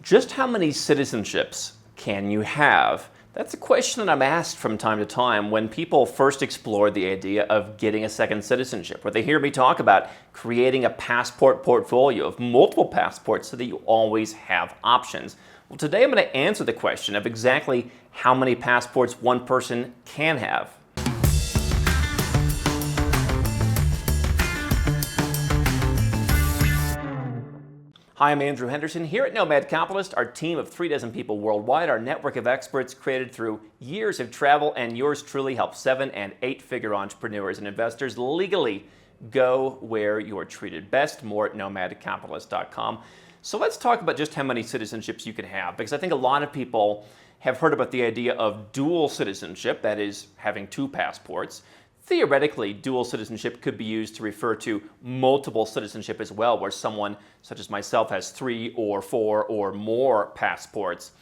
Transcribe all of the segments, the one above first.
Just how many citizenships can you have? That's a question that I'm asked from time to time when people first explore the idea of getting a second citizenship, where they hear me talk about creating a passport portfolio of multiple passports so that you always have options. Well, today I'm going to answer the question of exactly how many passports one person can have. Hi, I'm Andrew Henderson. Here at Nomad Capitalist, our team of 36 people worldwide, our network of experts created through years of travel, and yours truly help 7- and 8-figure entrepreneurs and investors legally go where you're treated best. More at nomadcapitalist.com. So let's talk about just how many citizenships you can have, because I think a lot of people have heard about the idea of dual citizenship, that is, having two passports. Theoretically, dual citizenship could be used to refer to multiple citizenship as well, where someone such as myself has 3 or 4 or more passports.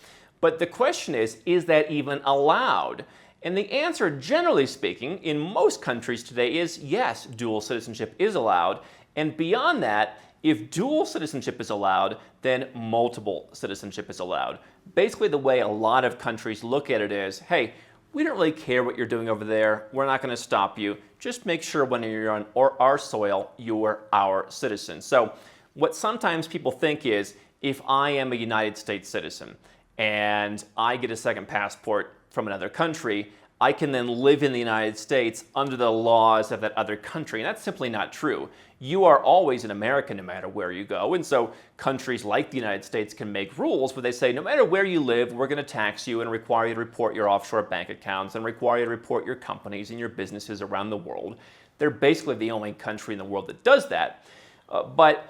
But the question is that even allowed? And the answer, generally speaking, in most countries today is yes, dual citizenship is allowed. And beyond that, if dual citizenship is allowed, then multiple citizenship is allowed. Basically, the way a lot of countries look at it is, hey, we don't really care what you're doing over there. We're not going to stop you. Just make sure when you're on our soil, you're our citizen. So what sometimes people think is, if I am a United States citizen and I get a second passport from another country, I can then live in the United States under the laws of that other country. And that's simply not true. You are always an American no matter where you go. And so countries like the United States can make rules where they say, no matter where you live, we're going to tax you and require you to report your offshore bank accounts and require you to report your companies and your businesses around the world. They're basically the only country in the world that does that. But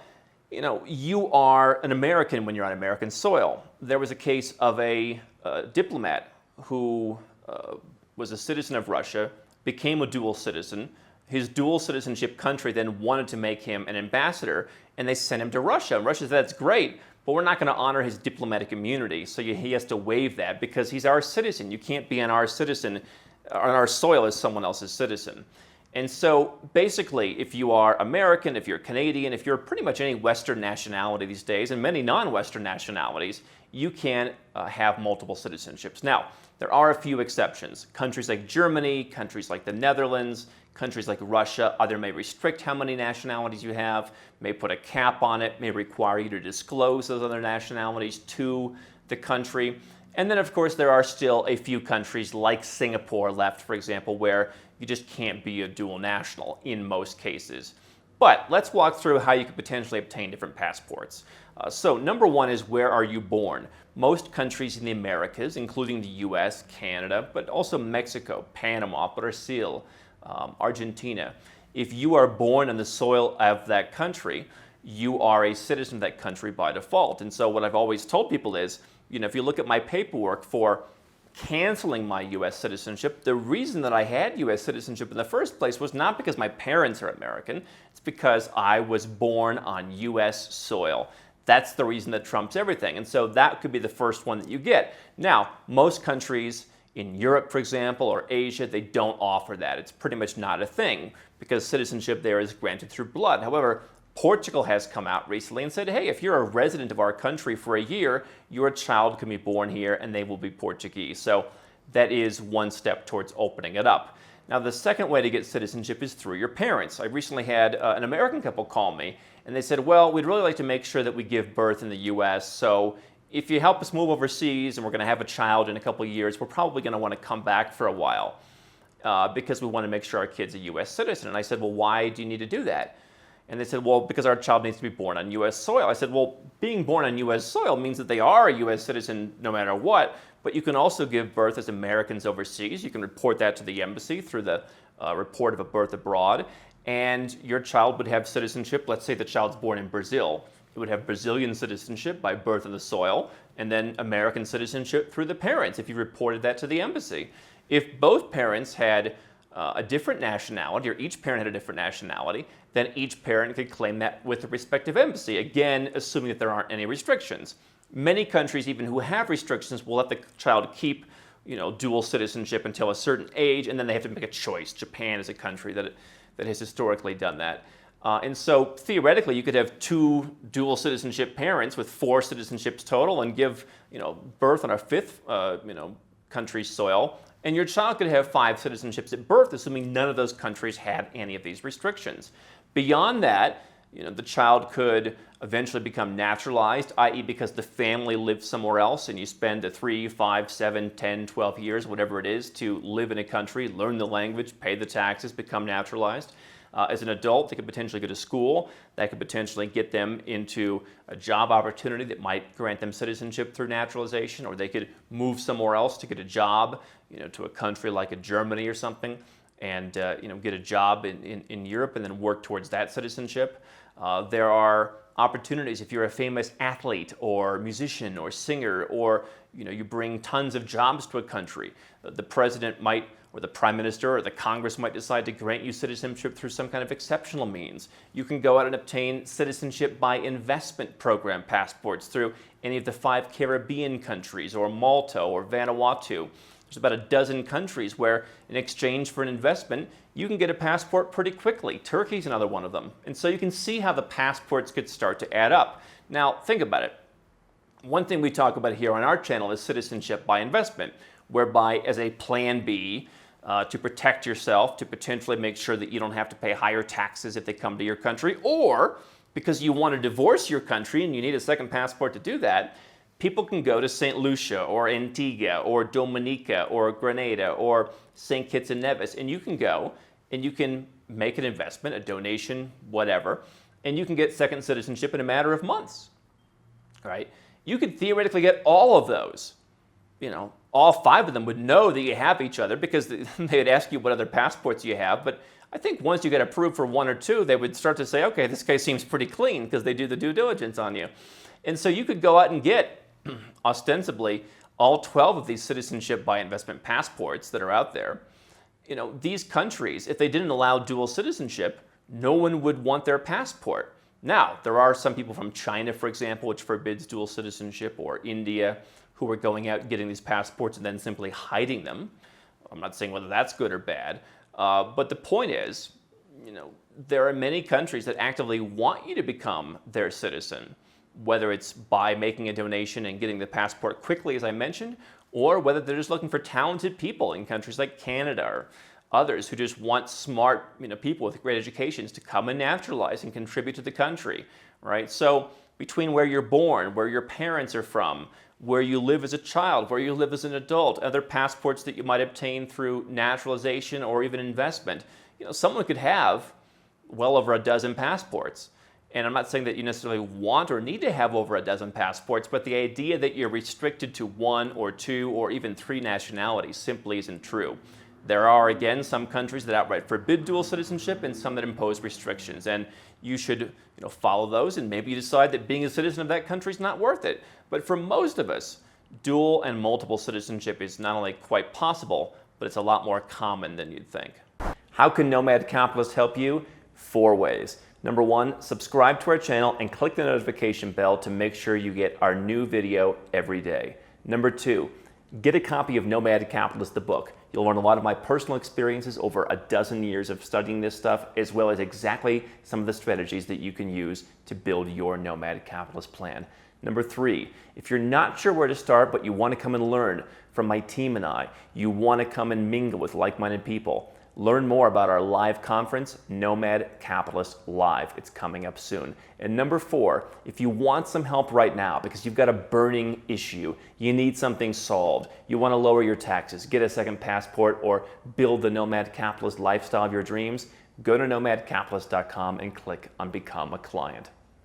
you are an American when you're on American soil. There was a case of a diplomat who was a citizen of Russia, became a dual citizen. His dual citizenship country then wanted to make him an ambassador, and they sent him to Russia. And Russia said, that's great, but we're not going to honor his diplomatic immunity, so he has to waive that because he's our citizen. You can't be on our soil as someone else's citizen. And so basically, if you are American, if you're Canadian, if you're pretty much any Western nationality these days, and many non-Western nationalities, you can have multiple citizenships. Now, there are a few exceptions. Countries like Germany, countries like the Netherlands, countries like Russia either may restrict how many nationalities you have, may put a cap on it, may require you to disclose those other nationalities to the country. And then, of course, there are still a few countries like Singapore left, for example, where you just can't be a dual national in most cases. But let's walk through how you could potentially obtain different passports. So number one is, where are you born? Most countries in the Americas, including the US, Canada, but also Mexico, Panama, Brazil, Argentina. If you are born on the soil of that country, you are a citizen of that country by default. And so what I've always told people is, if you look at my paperwork for canceling my U.S. citizenship, the reason that I had U.S. citizenship in the first place was not because my parents are American. It's because I was born on U.S. soil. That's the reason that trumps everything. And so that could be the first one that you get. Now, most countries in Europe, for example, or Asia, they don't offer that. It's pretty much not a thing because citizenship there is granted through blood. However, Portugal has come out recently and said, hey, if you're a resident of our country for a year, your child can be born here and they will be Portuguese. So that is one step towards opening it up. Now, the second way to get citizenship is through your parents. I recently had an American couple call me and they said, well, we'd really like to make sure that we give birth in the U.S., so if you help us move overseas and we're going to have a child in a couple of years, we're probably going to want to come back for a while because we want to make sure our kid's a U.S. citizen. And I said, well, why do you need to do that? And they said, well, because our child needs to be born on U.S. soil. I said, well, being born on U.S. soil means that they are a U.S. citizen no matter what, but you can also give birth as Americans overseas. You can report that to the embassy through the report of a birth abroad, and your child would have citizenship. Let's say the child's born in Brazil. It would have Brazilian citizenship by birth of the soil, and then American citizenship through the parents if you reported that to the embassy. If both parents had a different nationality, or each parent had a different nationality, then each parent could claim that with the respective embassy, again, assuming that there aren't any restrictions. Many countries, even who have restrictions, will let the child keep dual citizenship until a certain age, and then they have to make a choice. Japan is a country that has historically done that. And so theoretically, you could have 2 dual citizenship parents with 4 citizenships total and give birth on a 5th country's soil. And your child could have 5 citizenships at birth, assuming none of those countries had any of these restrictions. Beyond that, the child could eventually become naturalized, i.e. because the family lives somewhere else and you spend the 3, 5, 7, 10, 12 years, whatever it is, to live in a country, learn the language, pay the taxes, become naturalized. As an adult, they could potentially go to school. That could potentially get them into a job opportunity that might grant them citizenship through naturalization, or they could move somewhere else to get a job, to a country like a Germany or something, and get a job in Europe and then work towards that citizenship. There are opportunities if you're a famous athlete or musician or singer, or you bring tons of jobs to a country. The president might, or the prime minister or the Congress might decide to grant you citizenship through some kind of exceptional means. You can go out and obtain citizenship by investment program passports through any of the 5 Caribbean countries, or Malta or Vanuatu. There's about a dozen countries where, in exchange for an investment, you can get a passport pretty quickly. Turkey's another one of them. And so you can see how the passports could start to add up. Now, think about it. One thing we talk about here on our channel is citizenship by investment, whereby as a plan B, to protect yourself, to potentially make sure that you don't have to pay higher taxes if they come to your country, or because you want to divorce your country and you need a second passport to do that, people can go to St. Lucia or Antigua or Dominica or Grenada or St. Kitts and Nevis, and you can go and you can make an investment, a donation, whatever, and you can get second citizenship in a matter of months, right? You could theoretically get all of those. All 5 of them would know that you have each other because they would ask you what other passports you have. But I think once you get approved for 1 or 2, they would start to say, okay, this case seems pretty clean, because they do the due diligence on you. And so you could go out and get, ostensibly, all 12 of these citizenship by investment passports that are out there. These countries, if they didn't allow dual citizenship, no one would want their passport. Now, there are some people from China, for example, which forbids dual citizenship, or India, who are going out and getting these passports and then simply hiding them. I'm not saying whether that's good or bad, but the point is, there are many countries that actively want you to become their citizen, whether it's by making a donation and getting the passport quickly, as I mentioned, or whether they're just looking for talented people in countries like Canada or others who just want smart people with great educations to come and naturalize and contribute to the country, right? So between where you're born, where your parents are from, where you live as a child, where you live as an adult, other passports that you might obtain through naturalization or even investment, someone could have well over a dozen passports. And I'm not saying that you necessarily want or need to have over a dozen passports, but the idea that you're restricted to 1 or 2 or even 3 nationalities simply isn't true. There are, again, some countries that outright forbid dual citizenship and some that impose restrictions. And you should follow those, and maybe you decide that being a citizen of that country is not worth it. But for most of us, dual and multiple citizenship is not only quite possible, but it's a lot more common than you'd think. How can Nomad Capitalist help you? 4 ways. Number 1, subscribe to our channel and click the notification bell to make sure you get our new video every day. Number 2, get a copy of Nomad Capitalist, the book. You'll learn a lot of my personal experiences over a dozen years of studying this stuff, as well as exactly some of the strategies that you can use to build your Nomad Capitalist plan. Number 3, if you're not sure where to start, but you want to come and learn from my team and I, you want to come and mingle with like-minded people, learn more about our live conference, Nomad Capitalist Live. It's coming up soon. And number 4, if you want some help right now because you've got a burning issue, you need something solved, you want to lower your taxes, get a second passport, or build the Nomad Capitalist lifestyle of your dreams, go to nomadcapitalist.com and click on Become a Client.